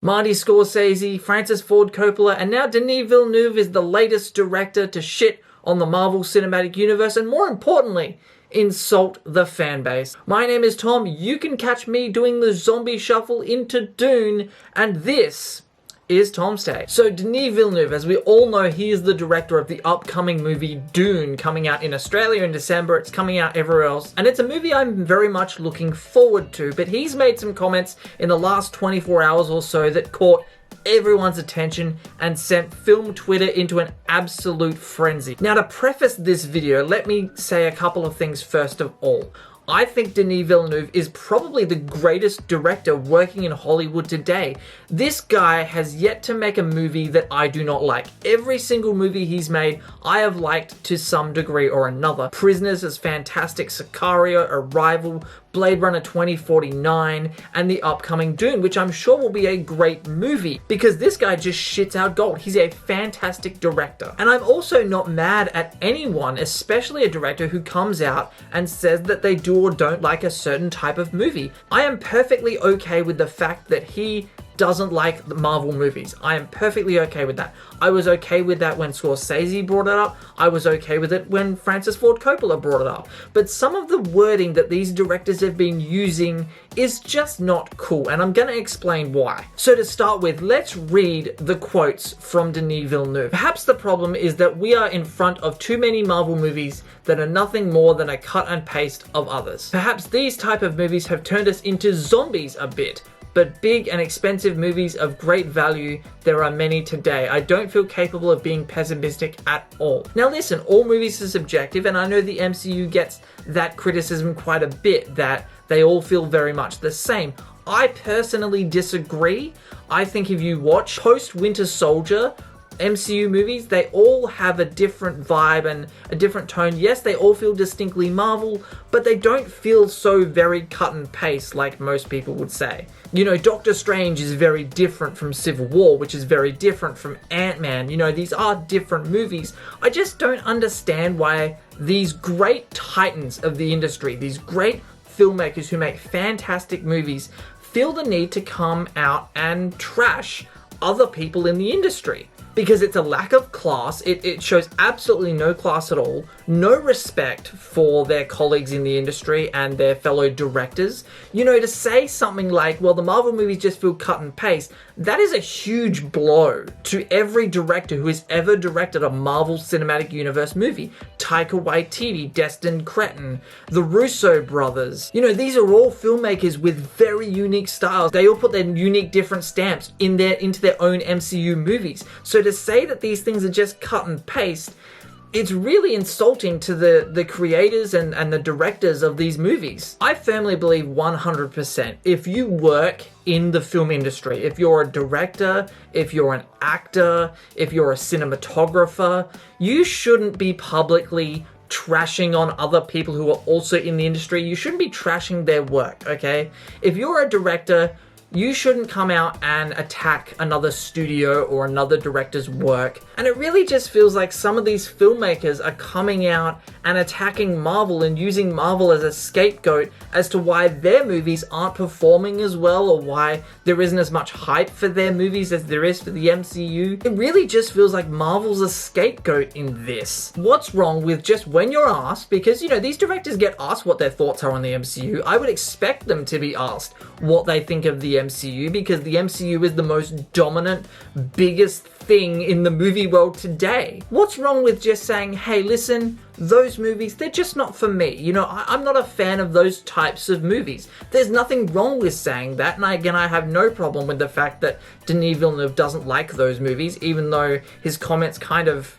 Martin Scorsese, Francis Ford Coppola, and now Denis Villeneuve is the latest director to shit on the Marvel Cinematic Universe and, more importantly, insult the fanbase. My name is Tom. You can catch me doing the zombie shuffle into Dune, and this is Tom's Take. So Denis Villeneuve, as we all know, he is the director of the upcoming movie Dune, coming out in Australia in December. It's coming out everywhere else, and it's a movie I'm very much looking forward to, but he's made some comments in the last 24 hours or so that caught everyone's attention and sent film Twitter into an absolute frenzy. Now, to preface this video, let me say a couple of things first of all. I think Denis Villeneuve is probably the greatest director working in Hollywood today. This guy has yet to make a movie that I do not like. Every single movie he's made, I have liked to some degree or another. Prisoners is fantastic, Sicario, Arrival, Blade Runner 2049, and the upcoming Dune, which I'm sure will be a great movie, because this guy just shits out gold. He's a fantastic director. And I'm also not mad at anyone, especially a director who comes out and says that they do or don't like a certain type of movie. I am perfectly okay with the fact that he doesn't like the Marvel movies. I am perfectly okay with that. I was okay with that when Scorsese brought it up. I was okay with it when Francis Ford Coppola brought it up. But some of the wording that these directors have been using is just not cool, and I'm gonna explain why. So to start with, let's read the quotes from Denis Villeneuve. Perhaps the problem is that we are in front of too many Marvel movies that are nothing more than a cut and paste of others. Perhaps these type of movies have turned us into zombies a bit. But big and expensive movies of great value, there are many today. I don't feel capable of being pessimistic at all. Now listen, all movies are subjective, and I know the MCU gets that criticism quite a bit, that they all feel very much the same. I personally disagree. I think if you watch post-Winter Soldier MCU movies, they all have a different vibe and a different tone. Yes, they all feel distinctly Marvel, but they don't feel so very cut and paste like most people would say. You know, Doctor Strange is very different from Civil War, which is very different from Ant-Man. You know, these are different movies. I just don't understand why these great titans of the industry, these great filmmakers who make fantastic movies, feel the need to come out and trash other people in the industry. Because it's a lack of class, it shows absolutely no class at all, no respect for their colleagues in the industry and their fellow directors. You know, to say something like, well, the Marvel movies just feel cut and paste, that is a huge blow to every director who has ever directed a Marvel Cinematic Universe movie. Taika Waititi, Destin Cretton, the Russo brothers. You know, these are all filmmakers with very unique styles. They all put their unique different stamps into their own MCU movies. So to say that these things are just cut and paste, it's really insulting to the creators and the directors of these movies. I firmly believe 100%, if you work in the film industry, if you're a director, if you're an actor, if you're a cinematographer, you shouldn't be publicly trashing on other people who are also in the industry. You shouldn't be trashing their work, okay? If you're a director, you shouldn't come out and attack another studio or another director's work. And it really just feels like some of these filmmakers are coming out and attacking Marvel and using Marvel as a scapegoat as to why their movies aren't performing as well, or why there isn't as much hype for their movies as there is for the MCU. It really just feels like Marvel's a scapegoat in this. What's wrong with just when you're asked, because, you know, these directors get asked what their thoughts are on the MCU, I would expect them to be asked what they think of the MCU, because the MCU is the most dominant, biggest thing in the movie world today. What's wrong with just saying, hey, listen, those movies, they're just not for me. You know, I'm not a fan of those types of movies. There's nothing wrong with saying that, and I have no problem with the fact that Denis Villeneuve doesn't like those movies, even though his comments kind of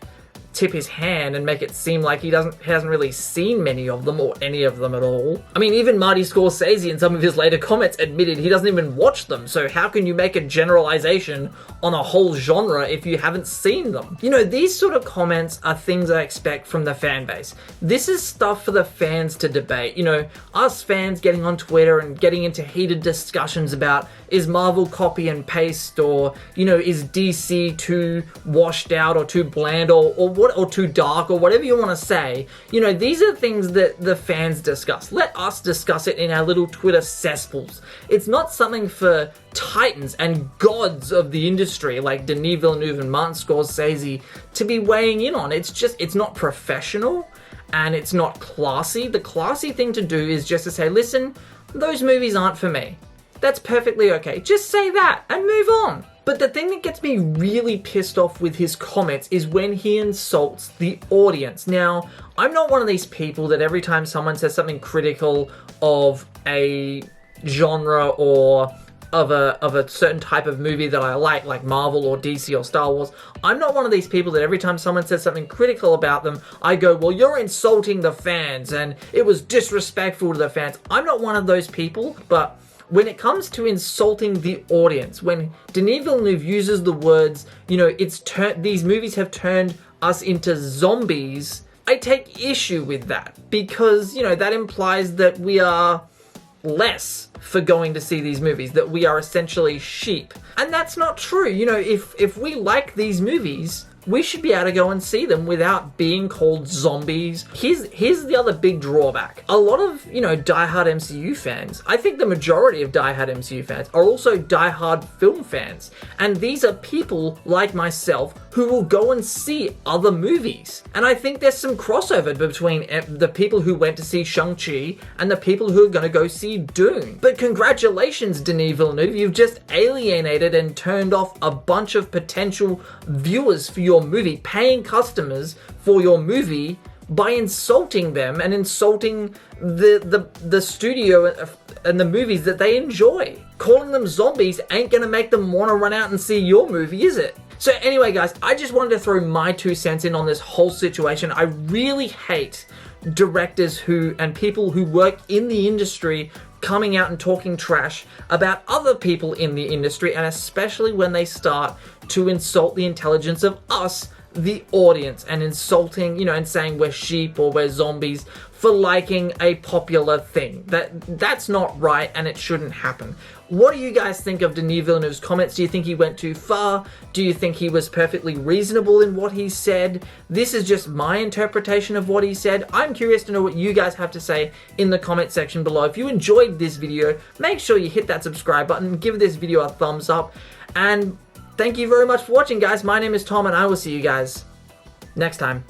tip his hand and make it seem like he hasn't really seen many of them or any of them at all. I mean, even Martin Scorsese in some of his later comments admitted he doesn't even watch them, so how can you make a generalization on a whole genre if you haven't seen them? You know, these sort of comments are things I expect from the fan base. This is stuff for the fans to debate. You know, us fans getting on Twitter and getting into heated discussions about, is Marvel copy and paste, or, you know, is DC too washed out or too bland, or or too dark, or whatever you want to say. You know, these are things that the fans discuss. Let us discuss it in our little Twitter cesspools. It's not something for titans and gods of the industry like Denis Villeneuve and Martin Scorsese to be weighing in on. It's not professional, and it's not classy. The classy thing to do is just to say, listen, those movies aren't for me. That's perfectly okay. Just say that and move on. But the thing that gets me really pissed off with his comments is when he insults the audience. Now, I'm not one of these people that every time someone says something critical of a genre or of a certain type of movie that I like Marvel or DC or Star Wars, I'm not one of these people that every time someone says something critical about them, I go, well, you're insulting the fans and it was disrespectful to the fans. I'm not one of those people, but when it comes to insulting the audience, when Denis Villeneuve uses the words, you know, these movies have turned us into zombies, I take issue with that because, you know, that implies that we are less for going to see these movies, that we are essentially sheep. And that's not true. You know, if we like these movies, we should be able to go and see them without being called zombies. Here's the other big drawback. A lot of, you know, diehard MCU fans, I think the majority of diehard MCU fans are also diehard film fans. And these are people like myself who will go and see other movies. And I think there's some crossover between the people who went to see Shang-Chi and the people who are going to go see Dune. But congratulations, Denis Villeneuve, you've just alienated and turned off a bunch of potential viewers for your movie, paying customers for your movie, by insulting them and insulting the studio and the movies that they enjoy. Calling them zombies ain't gonna make them want to run out and see your movie, is it? So anyway, guys, I just wanted to throw my 2 cents in on this whole situation. I really hate directors and people who work in the industry coming out and talking trash about other people in the industry, and especially when they start to insult the intelligence of us, the audience, and insulting, you know, and saying we're sheep or we're zombies for liking a popular thing. That's not right, and it shouldn't happen. What do you guys think of Denis Villeneuve's comments? Do you think he went too far? Do you think he was perfectly reasonable in what he said? This is just my interpretation of what he said. I'm curious to know what you guys have to say in the comment section below. If you enjoyed this video, make sure you hit that subscribe button, give this video a thumbs up, and thank you very much for watching, guys. My name is Tom, and I will see you guys next time.